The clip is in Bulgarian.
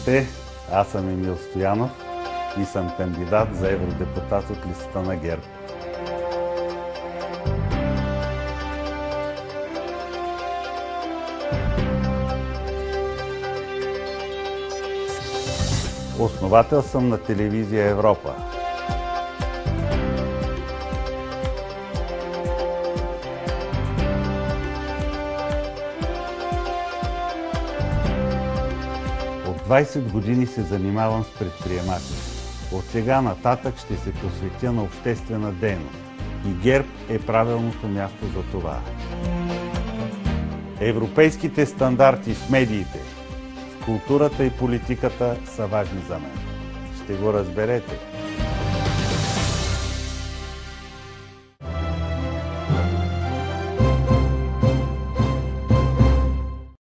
Здравейте, аз съм Емил Стоянов и съм кандидат за евродепутат от листата на ГЕРБ. Основател съм на телевизия Европа. От 20 години се занимавам с предприемачество. От сега нататък ще се посветя на обществена дейност и ГЕРБ е правилното място за това. Европейските стандарти в медиите, в културата и политиката са важни за мен. Ще го разберете.